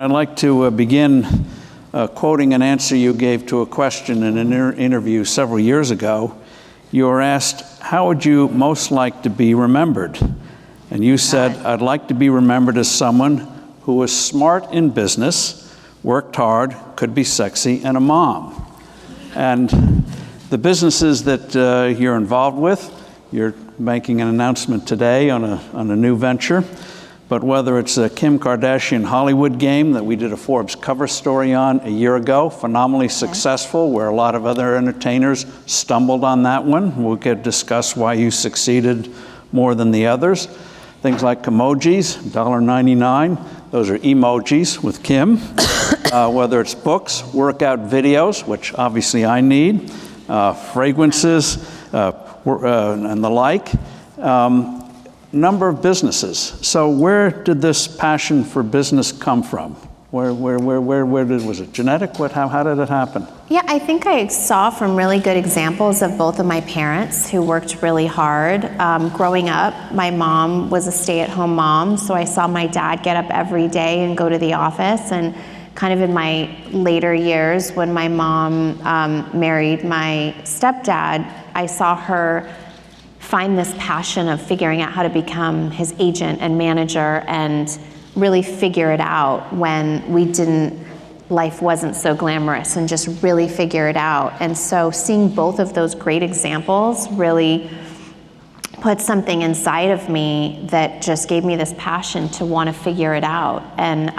I'd like to begin quoting an answer you gave to a question in an interview several years ago. You were asked, how would you most like to be remembered? And you said, I'd like to be remembered as someone who was smart in business, worked hard, could be sexy, and a mom. And the businesses that you're involved with, you're making an announcement today on a new venture. But whether it's a Kim Kardashian Hollywood game that we did a Forbes cover story on a year ago, phenomenally successful, where a lot of other entertainers stumbled on that one. We'll discuss why you succeeded more than the others. Things like emojis, $1.99. Those are emojis with Kim. Whether it's books, workout videos, which obviously I need, fragrances, and the like. Number of businesses. So where did this passion for business come from? Was it genetic? How did it happen? Yeah, I think I saw from really good examples of both of my parents who worked really hard. Growing up, my mom was a stay-at-home mom, so I saw my dad get up every day and go to the office. And kind of in my later years, when my mom married my stepdad, I saw her find this passion of figuring out how to become his agent and manager and really figure it out when life wasn't so glamorous, and just really figure it out. And so seeing both of those great examples really put something inside of me that just gave me this passion to want to figure it out. And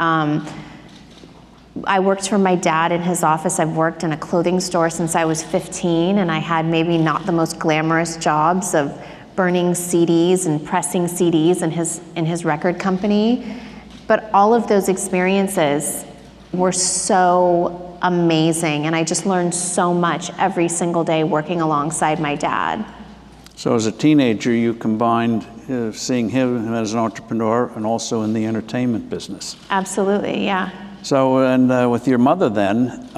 I worked for my dad in his office. I've worked in a clothing store since I was 15, and I had maybe not the most glamorous jobs of burning CDs and pressing CDs in his record company. But all of those experiences were so amazing, and I just learned so much every single day working alongside my dad. So as a teenager, you combined seeing him as an entrepreneur and also in the entertainment business. Absolutely, yeah. So, and with your mother then,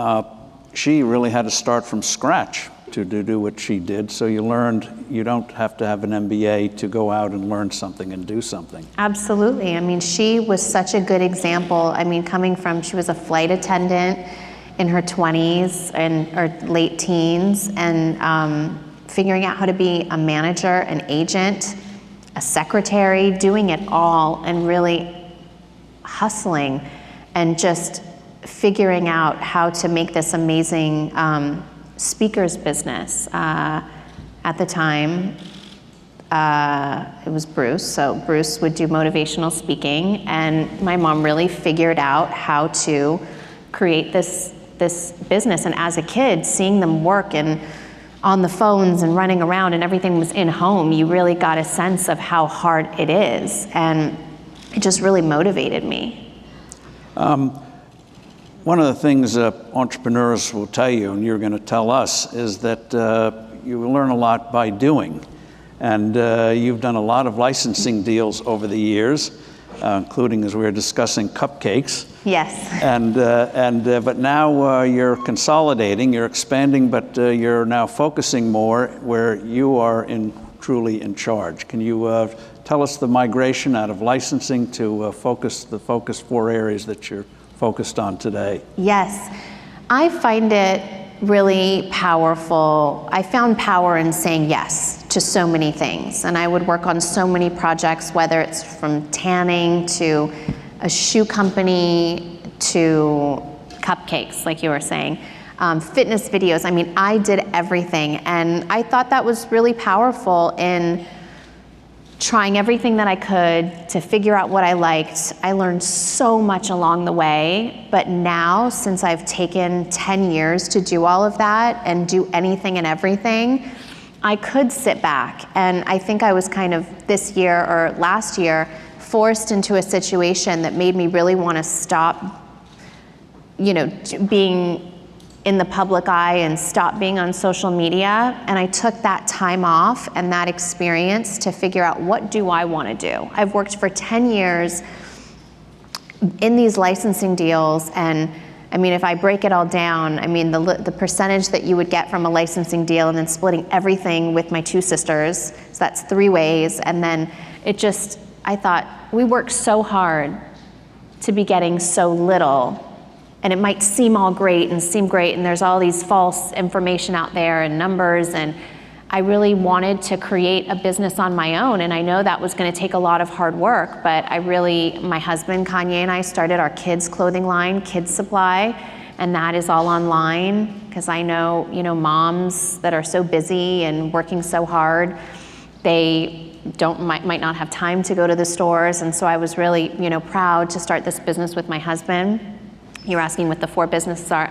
she really had to start from scratch to do what she did. So you learned you don't have to have an MBA to go out and learn something and do something. Absolutely. I mean, she was such a good example. I mean, she was a flight attendant in her 20s or late teens, and figuring out how to be a manager, an agent, a secretary, doing it all, and really hustling and just figuring out how to make this amazing speaker's business. At the time, it was Bruce, so Bruce would do motivational speaking, and my mom really figured out how to create this business. And as a kid, seeing them work and on the phones and running around and everything was in home, you really got a sense of how hard it is, and it just really motivated me. One of the things entrepreneurs will tell you, and you're going to tell us, is that you learn a lot by doing. And you've done a lot of licensing deals over the years, including, as we were discussing, cupcakes. Yes. But now you're consolidating, you're expanding, but you're now focusing more where you are truly in charge. Can you tell us the migration out of licensing to the focus 4 areas that you're focused on today? Yes, I find it really powerful. I found power in saying yes to so many things, and I would work on so many projects, whether it's from tanning to a shoe company to cupcakes, like you were saying, fitness videos. I mean, I did everything, and I thought that was really powerful in trying everything that I could to figure out what I liked. I learned so much along the way, but now, since I've taken 10 years to do all of that and do anything and everything, I could sit back. And I think I was kind of this year or last year forced into a situation that made me really want to stop, being in the public eye and stop being on social media. And I took that time off and that experience to figure out, what do I want to do? I've worked for 10 years in these licensing deals, and I mean, if I break it all down, I mean, the percentage that you would get from a licensing deal, and then splitting everything with my 2 sisters, so that's 3 ways. And then I thought, we worked so hard to be getting so little. And it might seem all great and there's all these false information out there and numbers, and I really wanted to create a business on my own, and I know that was going to take a lot of hard work, but my husband Kanye and I started our kids clothing line, Kids Supply, and that is all online, because I know, moms that are so busy and working so hard, they might not have time to go to the stores, and so I was really, proud to start this business with my husband. You're asking what the 4 businesses are.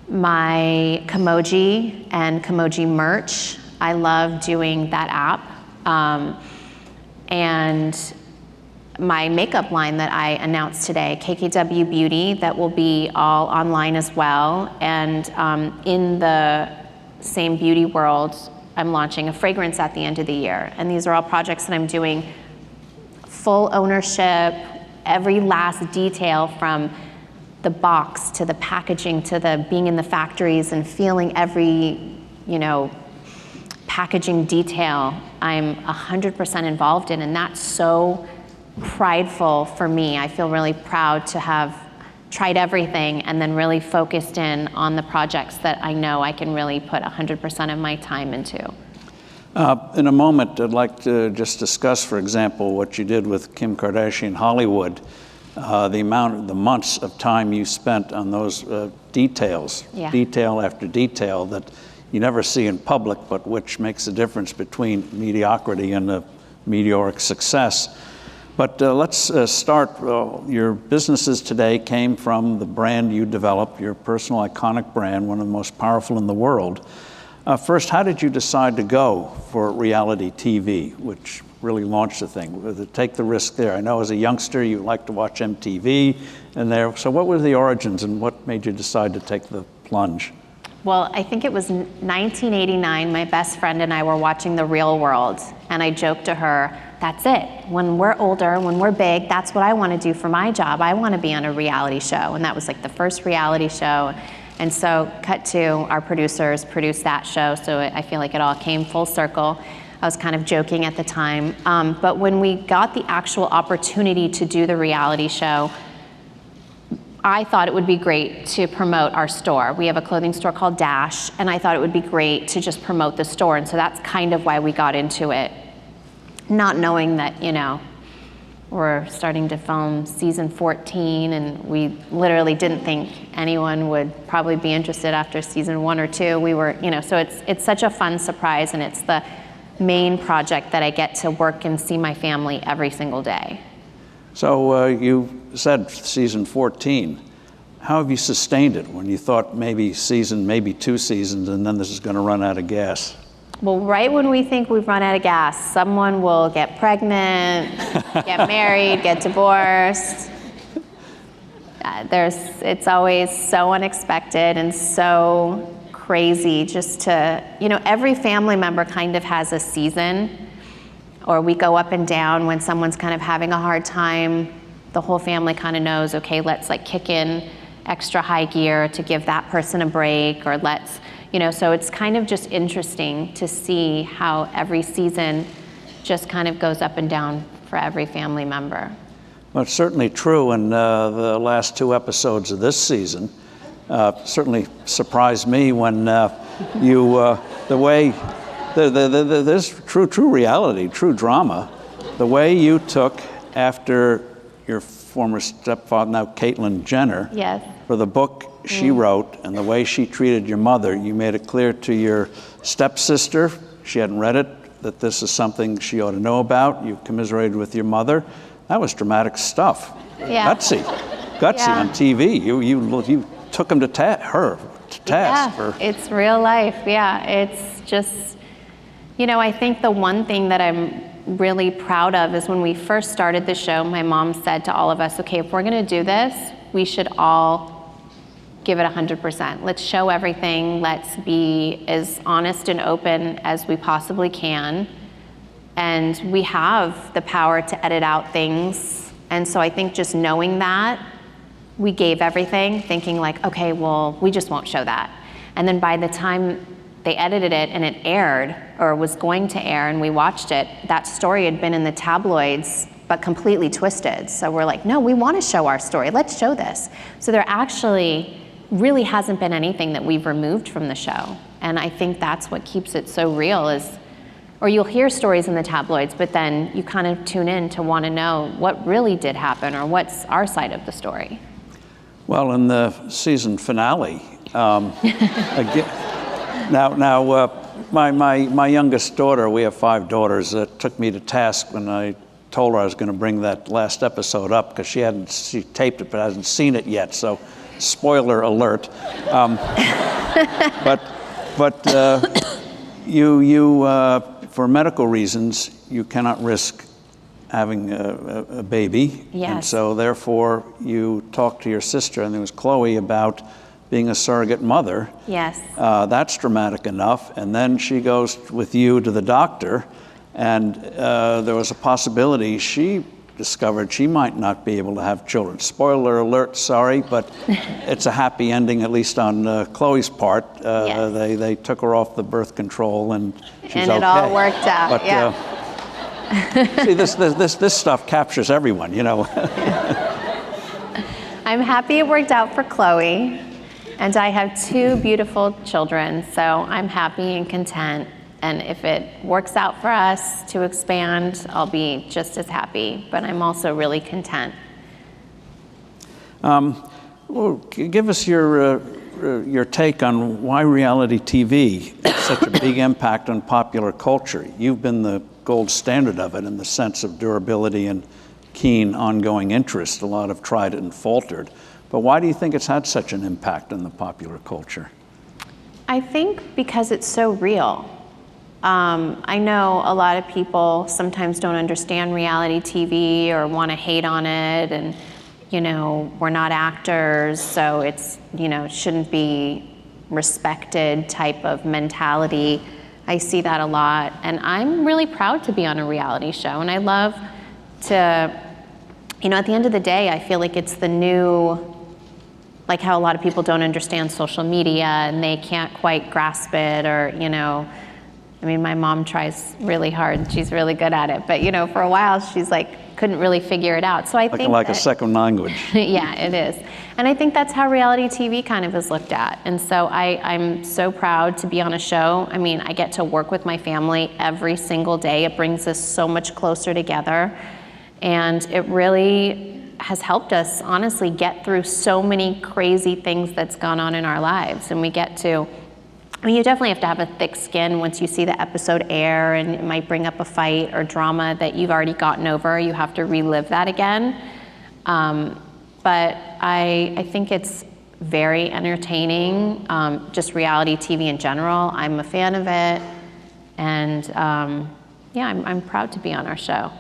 My Kimoji and Kimoji merch. I love doing that app. And my makeup line that I announced today, KKW Beauty, that will be all online as well. And in the same beauty world, I'm launching a fragrance at the end of the year. And these are all projects that I'm doing full ownership, every last detail from the box to the packaging to the being in the factories and feeling every, packaging detail I'm 100% involved in, and that's so prideful for me. I feel really proud to have tried everything and then really focused in on the projects that I know I can really put 100% of my time into. In a moment, I'd like to just discuss, for example, what you did with Kim Kardashian Hollywood. The months of time you spent on those details, detail after detail, that you never see in public, but which makes a difference between mediocrity and a meteoric success. But let's start. Your businesses today came from the brand you developed, your personal iconic brand, one of the most powerful in the world. First, how did you decide to go for reality TV, which really launched the thing, take the risk there? I know as a youngster you liked to watch MTV and there. So what were the origins and what made you decide to take the plunge? Well, I think it was 1989, my best friend and I were watching The Real World, and I joked to her, that's it. When we're older, when we're big, that's what I want to do for my job. I want to be on a reality show. And that was like the first reality show. And so cut to, our producers produced that show, so I feel like it all came full circle. I was kind of joking at the time. But when we got the actual opportunity to do the reality show, I thought it would be great to promote our store. We have a clothing store called Dash, and I thought it would be great to just promote the store. And so that's kind of why we got into it. Not knowing that, we're starting to film season 14, and we literally didn't think anyone would probably be interested after season 1 or 2. We were, so it's such a fun surprise, and it's the main project that I get to work and see my family every single day. So you said season 14. How have you sustained it when you thought maybe 2 seasons, and then this is going to run out of gas? Well, right when we think we've run out of gas, someone will get pregnant, get married, get divorced. It's always so unexpected and so crazy just to, every family member kind of has a season, or we go up and down when someone's kind of having a hard time. The whole family kind of knows, okay, let's kick in extra high gear to give that person a break, or let's, so it's kind of just interesting to see how every season just kind of goes up and down for every family member. Well, it's certainly true, and the last 2 episodes of this season certainly surprised me when the way, there's true reality, true drama, the way you took after your former stepfather, now Caitlyn Jenner, yes, for the book she wrote and the way she treated your mother. You made it clear to your stepsister, she hadn't read it, that this is something she ought to know about. You commiserated with your mother. That was dramatic stuff. Yeah. Gutsy on TV. You took him to task. Yeah, it's real life. Yeah, it's just, I think the one thing that I'm really proud of is when we first started the show, my mom said to all of us, okay, if we're going to do this, we should all give it 100%. Let's show everything. Let's be as honest and open as we possibly can. And we have the power to edit out things. And so I think just knowing that, we gave everything, thinking okay, well, we just won't show that. And then by the time they edited it and it aired, or was going to air, and we watched it, that story had been in the tabloids but completely twisted. So we're like, no, we want to show our story. Let's show this. So there actually really hasn't been anything that we've removed from the show. And I think that's what keeps it so real is, or you'll hear stories in the tabloids, but then you kind of tune in to want to know what really did happen or what's our side of the story. Well, in the season finale, my youngest daughter, we have 5 daughters, took me to task when I told her I was going to bring that last episode up because she taped it but hasn't seen it yet, so spoiler alert. But you for medical reasons, you cannot risk having a baby. Yes. And so therefore you talked to your sister, and it was Chloe, about being a surrogate mother. Yes. That's dramatic enough. And then she goes with you to the doctor, and there was a possibility she discovered she might not be able to have children. Spoiler alert, sorry, but it's a happy ending, at least on Chloe's part. Yes. They took her off the birth control, and she's okay. And it all worked out, but, yeah. See, this stuff captures everyone, you know. I'm happy it worked out for Chloe, and I have 2 beautiful children, so I'm happy and content. And if it works out for us to expand, I'll be just as happy, but I'm also really content. Well, give us your take on why reality TV has such a big impact on popular culture. You've been the gold standard of it in the sense of durability and keen ongoing interest. A lot have tried it and faltered. But why do you think it's had such an impact on the popular culture? I think because it's so real. I know a lot of people sometimes don't understand reality TV or want to hate on it, and we're not actors, so it's shouldn't be respected type of mentality. I see that a lot, and I'm really proud to be on a reality show, and I love to, at the end of the day, I feel like it's the new, like how a lot of people don't understand social media and they can't quite grasp it, or my mom tries really hard. She's really good at it. But, for a while, she's couldn't really figure it out. So I think like a second language. Yeah, it is. And I think that's how reality TV kind of is looked at. And so I'm so proud to be on a show. I get to work with my family every single day. It brings us so much closer together. And it really has helped us, honestly, get through so many crazy things that's gone on in our lives. And we get to, you definitely have to have a thick skin once you see the episode air, and it might bring up a fight or drama that you've already gotten over. You have to relive that again. But I think it's very entertaining, just reality TV in general. I'm a fan of it. And I'm proud to be on our show.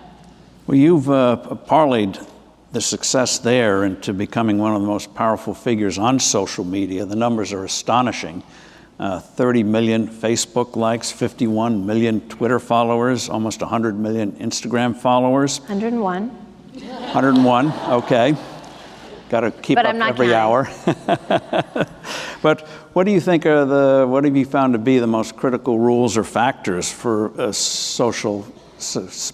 Well, you've parlayed the success there into becoming one of the most powerful figures on social media. The numbers are astonishing. 30 million Facebook likes, 51 million Twitter followers, almost 100 million Instagram followers. 101. 101, okay. Got to keep up every hour. But what do you think what have you found to be the most critical rules or factors for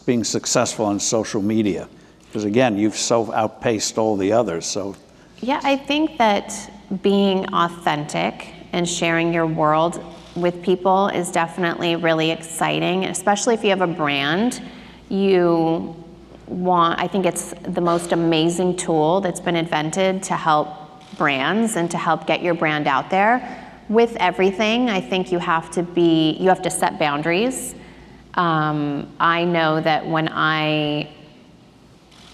being successful on social media? Because again, you've so outpaced all the others, so. Yeah, I think that being authentic and sharing your world with people is definitely really exciting, especially if you have a brand. I think it's the most amazing tool that's been invented to help brands and to help get your brand out there. With everything, I think you have to set boundaries. I know that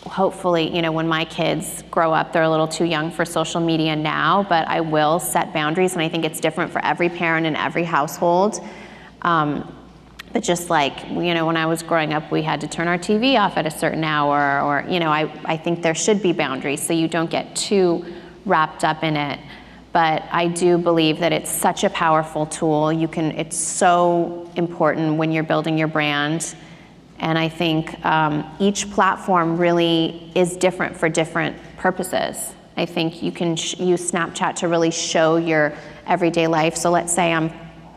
hopefully, when my kids grow up, they're a little too young for social media now, but I will set boundaries, and I think it's different for every parent in every household. But just when I was growing up, we had to turn our TV off at a certain hour, or, I think there should be boundaries so you don't get too wrapped up in it. But I do believe that it's such a powerful tool. It's so important when you're building your brand. And I think each platform really is different for different purposes. I think you can use Snapchat to really show your everyday life. So let's say I'm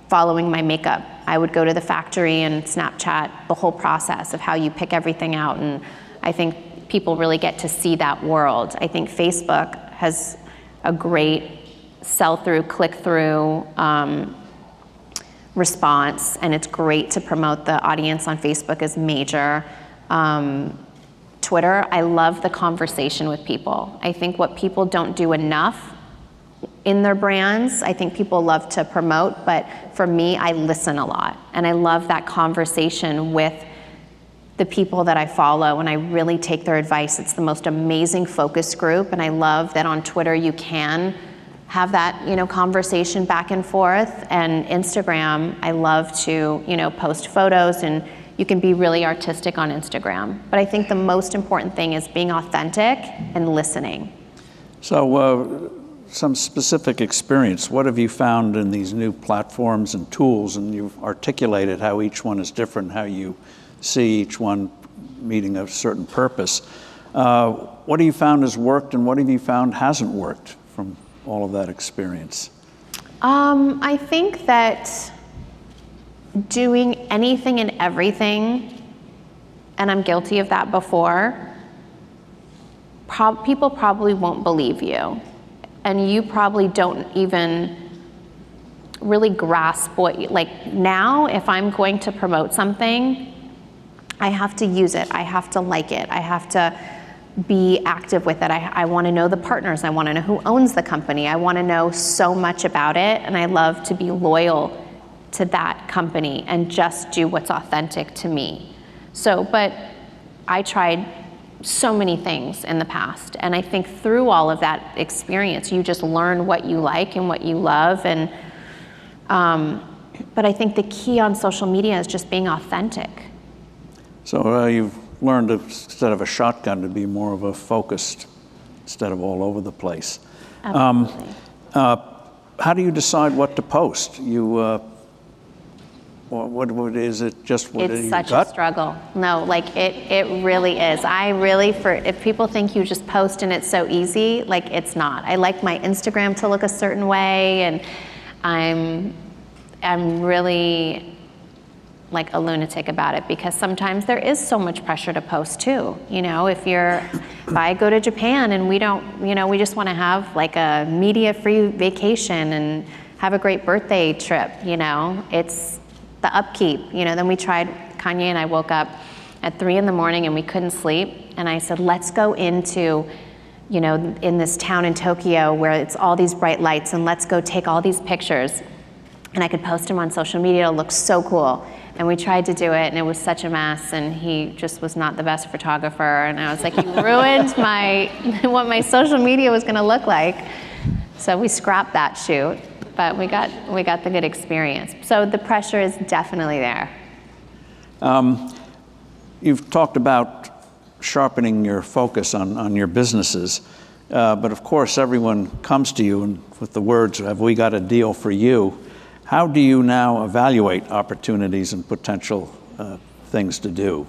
following my makeup. I would go to the factory and Snapchat the whole process of how you pick everything out. And I think people really get to see that world. I think Facebook has a great sell-through, click-through response, and it's great to promote. The audience on Facebook is major. Twitter, I love the conversation with people. I think what people don't do enough in their brands, I think people love to promote, but for me, I listen a lot. And I love that conversation with the people that I follow, and I really take their advice. It's the most amazing focus group, and I love that on Twitter you can have that, conversation back and forth. And Instagram, I love to, post photos, and you can be really artistic on Instagram. But I think the most important thing is being authentic and listening. So some specific experience, what have you found in these new platforms and tools? And you've articulated how each one is different, how you see each one meeting a certain purpose. What have you found has worked, and what have you found hasn't worked from all of that experience? I think that doing anything and everything, and I'm guilty of that before, people probably won't believe you. And you probably don't even really grasp now, if I'm going to promote something, I have to use it, I have to like it, I have to be active with it. I want to know the partners, I want to know who owns the company, I want to know so much about it, and I love to be loyal to that company and just do what's authentic to me. But I tried so many things in the past, and I think through all of that experience, you just learn what you like and what you love. And but I think the key on social media is just being authentic. So you've learned, instead of a shotgun, to be more of a focused, instead of all over the place. Absolutely. How do you decide what to post? What is it? Just what it's you such gut? a struggle. No, it really is. If people think you just post and it's so easy, it's not. I like my Instagram to look a certain way, and I'm really like a lunatic about it, because sometimes there is so much pressure to post too. If I go to Japan and we just want to have a media-free vacation and have a great birthday trip, it's the upkeep. Then we tried, Kanye and I woke up at 3 a.m. and we couldn't sleep, and I said, let's go into, in this town in Tokyo where it's all these bright lights, and let's go take all these pictures, and I could post them on social media. It'll look so cool. And we tried to do it, and it was such a mess, and he just was not the best photographer, and I was like, you ruined what my social media was going to look like. So we scrapped that shoot, but we got the good experience. So the pressure is definitely there. You've talked about sharpening your focus on your businesses, but of course everyone comes to you and with the words, have we got a deal for you? How do you now evaluate opportunities and potential things to do,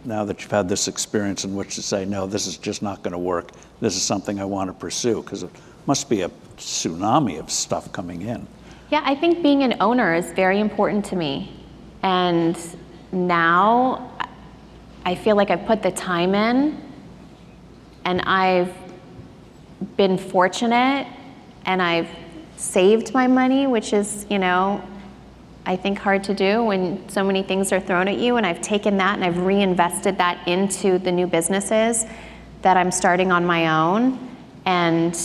now that you've had this experience in which to say, no, this is just not going to work, this is something I want to pursue? Because it must be a tsunami of stuff coming in. Yeah, I think being an owner is very important to me. And now I feel like I've put the time in, and I've been fortunate, and I've saved my money, which is, I think hard to do when so many things are thrown at you. And I've taken that and I've reinvested that into the new businesses that I'm starting on my own. And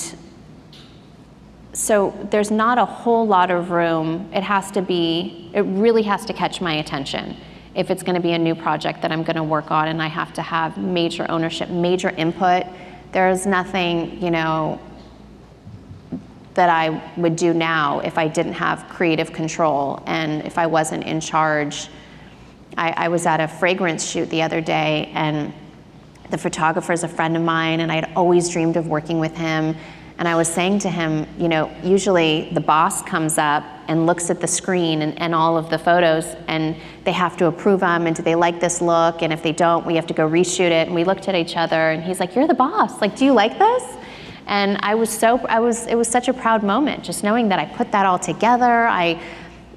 so there's not a whole lot of room. It really has to catch my attention if it's going to be a new project that I'm going to work on, and I have to have major ownership, major input. There's nothing, that I would do now if I didn't have creative control and if I wasn't in charge. I was at a fragrance shoot the other day, and the photographer is a friend of mine, and I'd always dreamed of working with him. And I was saying to him, usually the boss comes up and looks at the screen and all of the photos, and they have to approve them, and do they like this look? And if they don't, we have to go reshoot it. And we looked at each other, and he's like, you're the boss. Do you like this? And it was such a proud moment, just knowing that I put that all together. I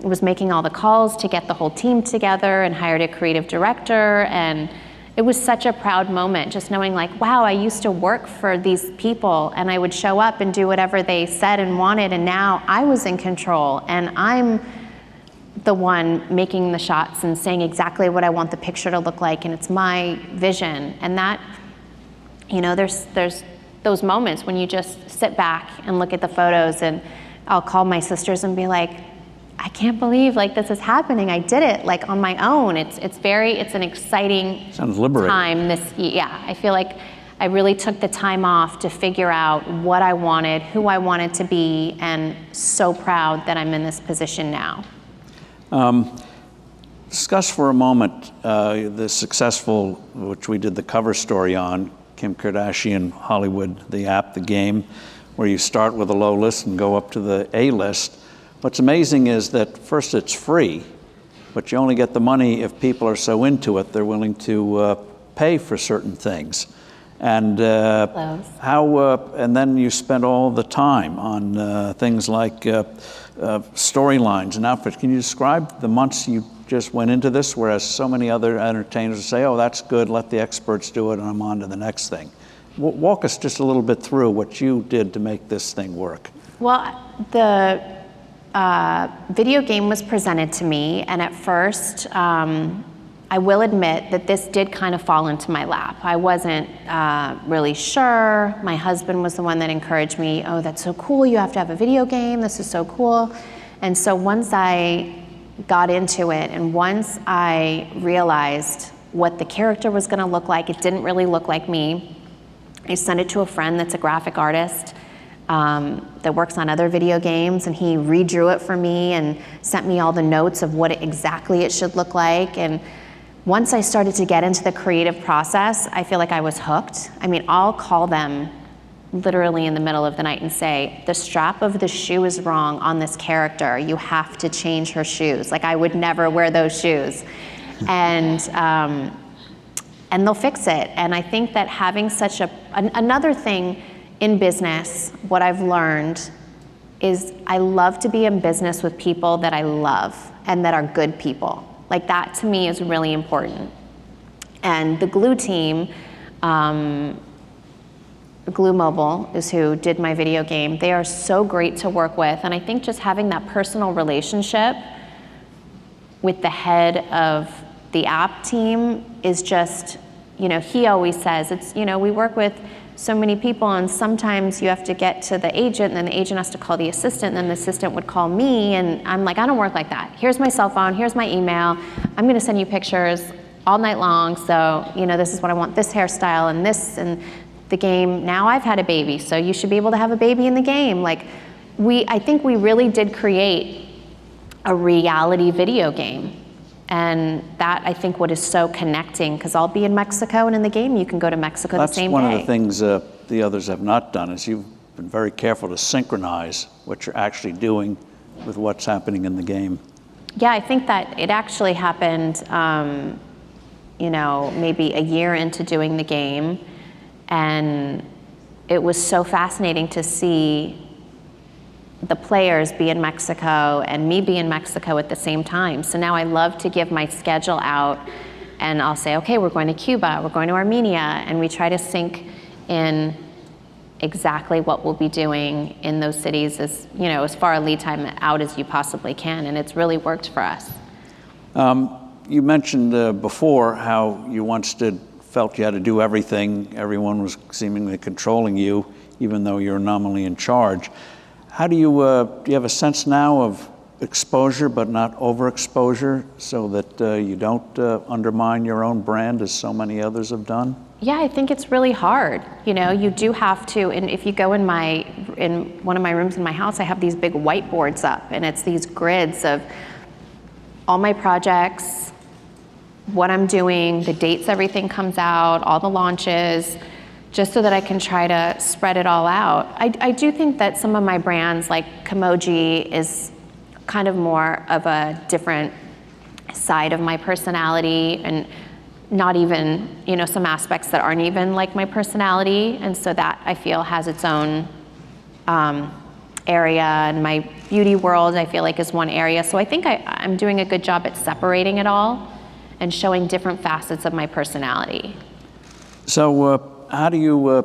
was making all the calls to get the whole team together and hired a creative director, and it was such a proud moment, just knowing like, wow, I used to work for these people and I would show up and do whatever they said and wanted, and now I was in control and I'm the one making the shots and saying exactly what I want the picture to look like, and it's my vision. And that, there's those moments when you just sit back and look at the photos, and I'll call my sisters and be like, I can't believe like this is happening. I did it like on my own. It's an exciting Sounds liberating. time I feel like I really took the time off to figure out what I wanted, who I wanted to be, and so proud that I'm in this position now. Discuss for a moment the successful, which we did the cover story on, Kim Kardashian, Hollywood, the app, the game, where you start with a low list and go up to the A list. What's amazing is that first it's free, but you only get the money if people are so into it they're willing to pay for certain things. And and then you spend all the time on things like storylines and outfits. Can you describe the months you just went into this, whereas so many other entertainers say, oh, that's good, let the experts do it, and I'm on to the next thing. Walk us just a little bit through what you did to make this thing work. Well, the video game was presented to me, and at first, I will admit that this did kind of fall into my lap. I wasn't really sure. My husband was the one that encouraged me, oh, that's so cool, you have to have a video game, this is so cool. And so once I got into it, and once I realized what the character was gonna look like, it didn't really look like me. I sent it to a friend that's a graphic artist that works on other video games, and he redrew it for me and sent me all the notes of what exactly it should look like. And once I started to get into the creative process, I feel like I was hooked. I mean, I'll call them literally in the middle of the night and say, the strap of the shoe is wrong on this character. You have to change her shoes. Like, I would never wear those shoes. And they'll fix it. And I think that having such another thing in business, what I've learned is I love to be in business with people that I love and that are good people. Like, that to me is really important. And the Glue team, Glue Mobile is who did my video game. They are so great to work with. And I think just having that personal relationship with the head of the app team is just, he always says, it's, we work with so many people, and sometimes you have to get to the agent, and then the agent has to call the assistant, and then the assistant would call me, and I'm like, I don't work like that. Here's my cell phone, here's my email, I'm gonna send you pictures all night long, so this is what I want, this hairstyle and this, and the game. Now I've had a baby, so you should be able to have a baby in the game. Like, I think we really did create a reality video game. And that, I think, what is so connecting, because I'll be in Mexico, and in the game you can go to Mexico the same day. That's one of the things the others have not done, is you've been very careful to synchronize what you're actually doing with what's happening in the game. Yeah, I think that it actually happened, maybe a year into doing the game, and it was so fascinating to see the players be in Mexico and me be in Mexico at the same time. So now I love to give my schedule out, and I'll say, okay, we're going to Cuba, we're going to Armenia, and we try to sync in exactly what we'll be doing in those cities as far a lead time out as you possibly can, and it's really worked for us. You mentioned before how you once felt you had to do everything, everyone was seemingly controlling you, even though you're nominally in charge. How do you have a sense now of exposure but not overexposure, so that you don't undermine your own brand as so many others have done? Yeah, I think it's really hard. You do have to, and if you go in one of my rooms in my house, I have these big whiteboards up, and it's these grids of all my projects, what I'm doing, the dates everything comes out, all the launches, just so that I can try to spread it all out. I do think that some of my brands, like Kimoji, is kind of more of a different side of my personality, and not even, some aspects that aren't even like my personality, and so that I feel has its own area. And my beauty world, I feel like, is one area. So I think I'm doing a good job at separating it all and showing different facets of my personality. So how do you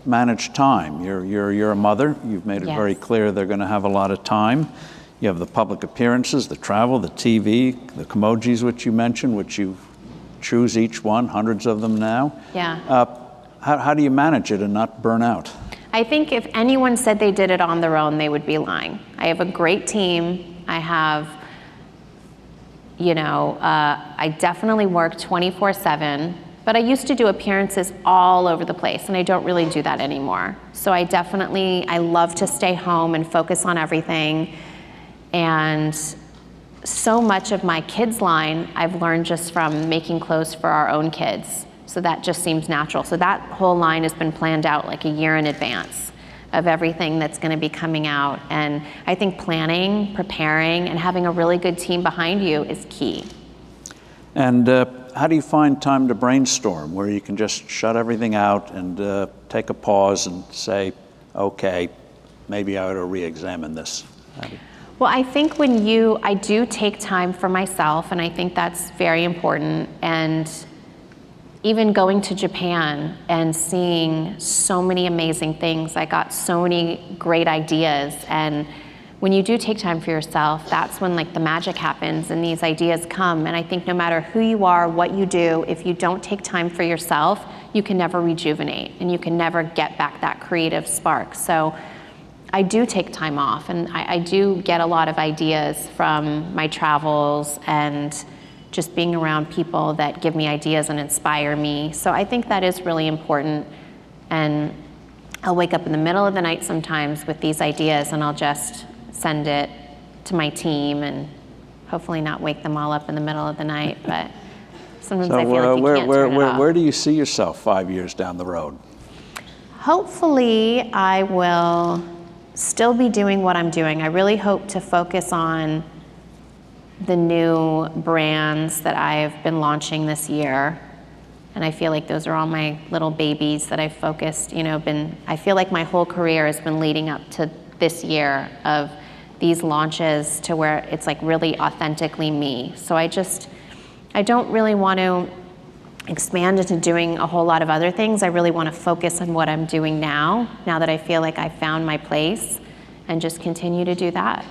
manage time? You're a mother. You've made it Yes. very clear they're going to have a lot of time. You have the public appearances, the travel, the TV, the emojis, which you mentioned, which you choose each one, hundreds of them now. Yeah. How do you manage it and not burn out? I think if anyone said they did it on their own, they would be lying. I have a great team. I have, I definitely work 24/7, but I used to do appearances all over the place, and I don't really do that anymore. So I love to stay home and focus on everything. And so much of my kids' line, I've learned just from making clothes for our own kids. So that just seems natural. So that whole line has been planned out like a year in advance of everything that's going to be coming out. And I think planning, preparing, and having a really good team behind you is key. And how do you find time to brainstorm where you can just shut everything out and take a pause and say, okay, maybe I ought to re-examine this? Well, I think I do take time for myself, and I think that's very important. And even going to Japan and seeing so many amazing things, I got so many great ideas. And when you do take time for yourself, that's when like the magic happens and these ideas come. And I think no matter who you are, what you do, if you don't take time for yourself, you can never rejuvenate and you can never get back that creative spark. So I do take time off, and I do get a lot of ideas from my travels and just being around people that give me ideas and inspire me. So I think that is really important. And I'll wake up in the middle of the night sometimes with these ideas, and I'll just send it to my team and hopefully not wake them all up in the middle of the night. But sometimes I feel like you can't turn it off. Where do you see yourself 5 years down the road? Hopefully I will still be doing what I'm doing. I really hope to focus on the new brands that I've been launching this year. And I feel like those are all my little babies that I've focused, I feel like my whole career has been leading up to this year of these launches to where it's like really authentically me. So I don't really want to expand into doing a whole lot of other things. I really want to focus on what I'm doing now that I feel like I found my place, and just continue to do that.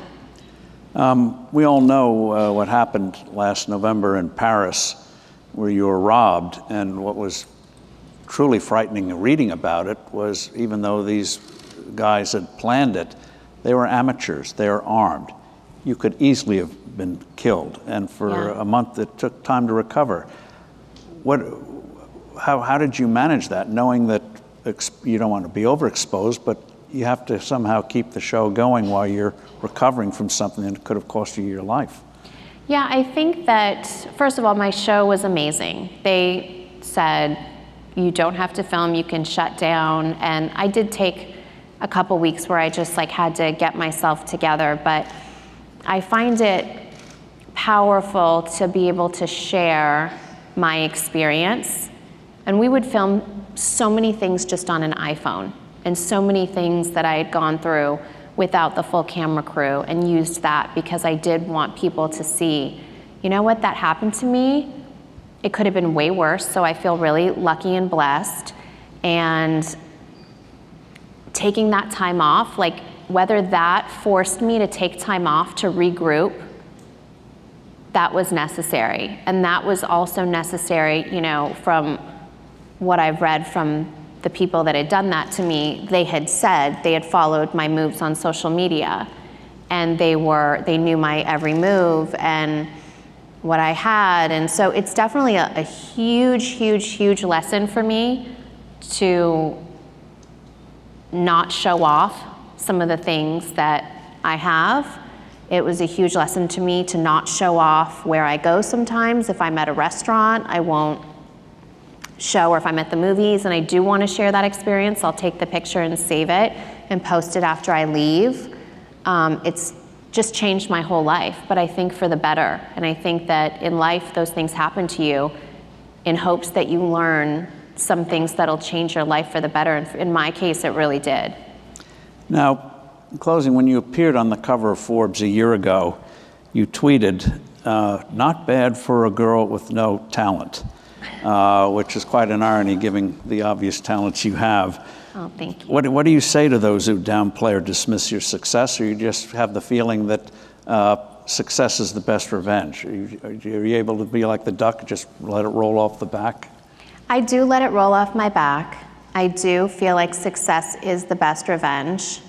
We all know what happened last November in Paris, where you were robbed, and what was truly frightening reading about it was, even though these guys had planned it, they were amateurs, they were armed. You could easily have been killed, and for a month it took time to recover. How did you manage that, knowing that you don't want to be overexposed, but you have to somehow keep the show going while you're recovering from something that could have cost you your life? Yeah, I think that, first of all, my show was amazing. They said, you don't have to film, you can shut down. And I did take a couple weeks where I just had to get myself together, but I find it powerful to be able to share my experience. And we would film so many things just on an iPhone, and so many things that I had gone through without the full camera crew, and used that because I did want people to see, that happened to me. It could have been way worse, so I feel really lucky and blessed. And taking that time off, whether that forced me to take time off to regroup, that was necessary. And that was also necessary, from what I've read from the people that had done that to me. They had said they had followed my moves on social media, and they knew my every move and what I had. And so it's definitely a huge, huge, huge lesson for me to not show off some of the things that I have. It was a huge lesson to me to not show off where I go sometimes. If I'm at a restaurant, I won't show, or if I'm at the movies and I do want to share that experience, I'll take the picture and save it and post it after I leave. It's just changed my whole life, but I think for the better. And I think that in life, those things happen to you in hopes that you learn some things that'll change your life for the better. And in my case, it really did. Now, in closing, when you appeared on the cover of Forbes a year ago, you tweeted, not bad for a girl with no talent, which is quite an irony given the obvious talents you have. Oh, thank you. What do you say to those who downplay or dismiss your success, or you just have the feeling that success is the best revenge? Are you able to be like the duck, just let it roll off the back? I do let it roll off my back. I do feel like success is the best revenge.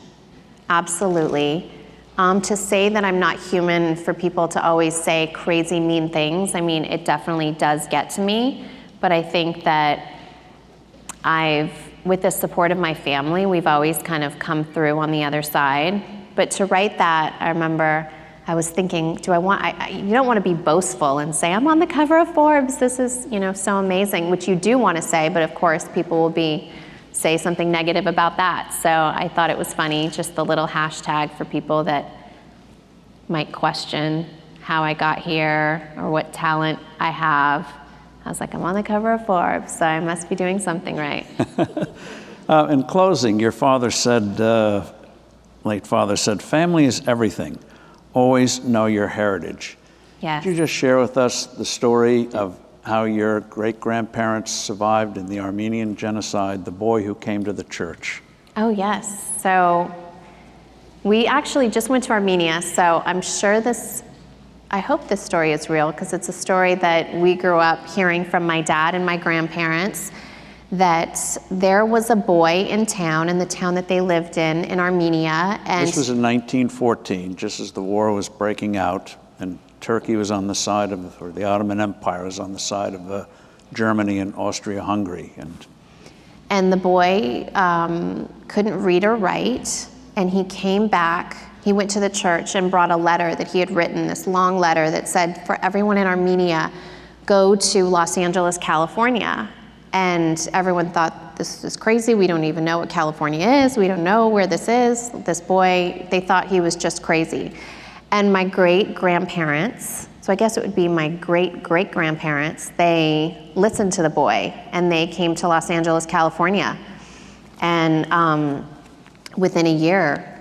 Absolutely. To say that I'm not human, for people to always say crazy, mean things, I mean, it definitely does get to me. But I think that with the support of my family, we've always kind of come through on the other side. But to write that, I remember I was thinking, you don't want to be boastful and say, I'm on the cover of Forbes, this is, so amazing, which you do want to say, but of course people will say something negative about that. So I thought it was funny, just the little hashtag for people that might question how I got here or what talent I have. I was like, I'm on the cover of Forbes, so I must be doing something right. In closing, your father said, late father said, family is everything. Always know your heritage. Yes. Could you just share with us the story of how your great-grandparents survived in the Armenian genocide, the boy who came to the church? Oh, yes. So we actually just went to Armenia, so I'm sure I hope this story is real, because it's a story that we grew up hearing from my dad and my grandparents, that there was a boy in the town that they lived in Armenia. And this was in 1914, just as the war was breaking out, and Turkey was on the side of, or the Ottoman Empire was on the side of Germany and Austria-Hungary. And the boy couldn't read or write, and he came back. He went to the church and brought a letter that he had written, this long letter that said, for everyone in Armenia, go to Los Angeles, California. And everyone thought, this is crazy. We don't even know what California is. We don't know where this is. This boy, they thought he was just crazy. And my great-grandparents, so I guess it would be my great-great-grandparents, they listened to the boy, and they came to Los Angeles, California. And within a year,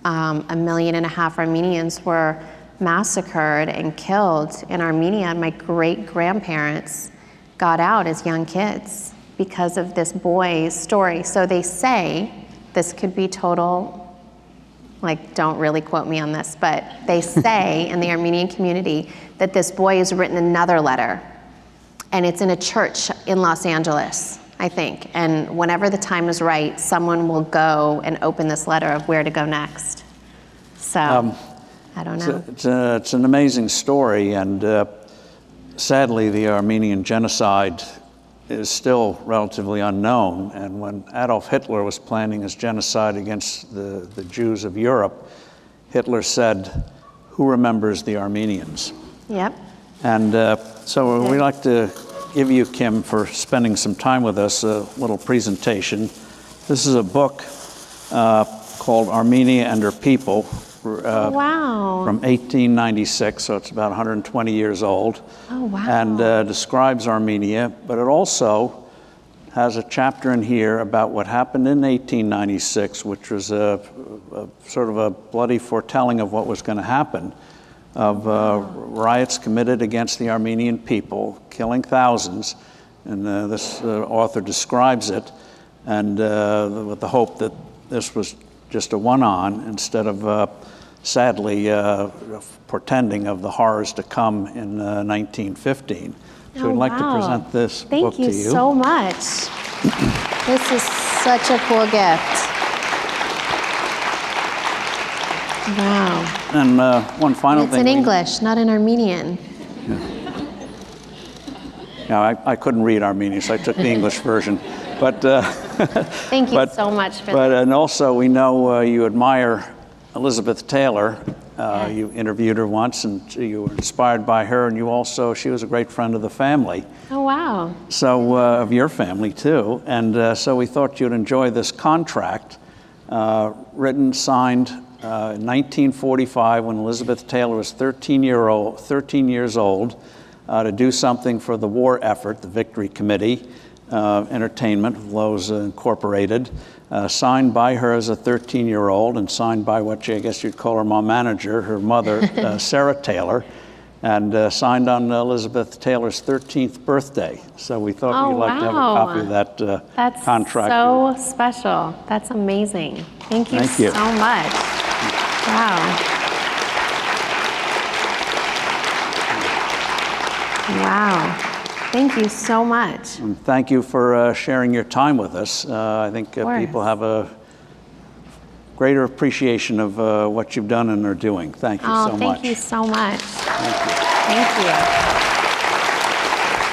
1.5 million Armenians were massacred and killed in Armenia. And my great-grandparents got out as young kids because of this boy's story. So they say, this could be total, don't really quote me on this, but they say in the Armenian community that this boy has written another letter, and it's in a church in Los Angeles, I think. And whenever the time is right, someone will go and open this letter of where to go next. So, I don't know. It's an amazing story, and sadly, the Armenian genocide is still relatively unknown. And when Adolf Hitler was planning his genocide against the Jews of Europe, Hitler said, "Who remembers the Armenians?" Yep. And so we'd like to give you, Kim, for spending some time with us, a little presentation. This is a book called Armenia and Her People. Wow. From 1896, so it's about 120 years old. Oh, wow. And describes Armenia, but it also has a chapter in here about what happened in 1896, which was a sort of a bloody foretelling of what was going to happen, of riots committed against the Armenian people, killing thousands. And this author describes it, and with the hope that this was just a one-on instead of sadly portending of the horrors to come in 1915. So we'd like to present this book to you. Thank you so much. This is such a cool gift. Wow. And one final thing. It's in English, not in Armenian. Yeah, I couldn't read Armenian, so I took the English version. But thank you so much for that. And also, we know you admire Elizabeth Taylor. You interviewed her once, and you were inspired by her, and she was a great friend of the family. Oh, wow. So, of your family, too. And so we thought you'd enjoy this contract, written, signed in 1945, when Elizabeth Taylor was 13 years old, to do something for the war effort, the Victory Committee, Entertainment of Lowe's Incorporated, signed by her as a 13-year-old and signed by what I guess you'd call her mom manager, her mother, Sarah Taylor. and signed on Elizabeth Taylor's 13th birthday. So we thought Oh, you'd like to have a wow. copy of that That's contract. so special. That's amazing. Thank you Thank you. so much. Wow. Wow. Thank you so much. And thank you for sharing your time with us. I think people have a greater appreciation of what you've done and are doing. Thank you so much. Thank you so much. Thank you. Thank you.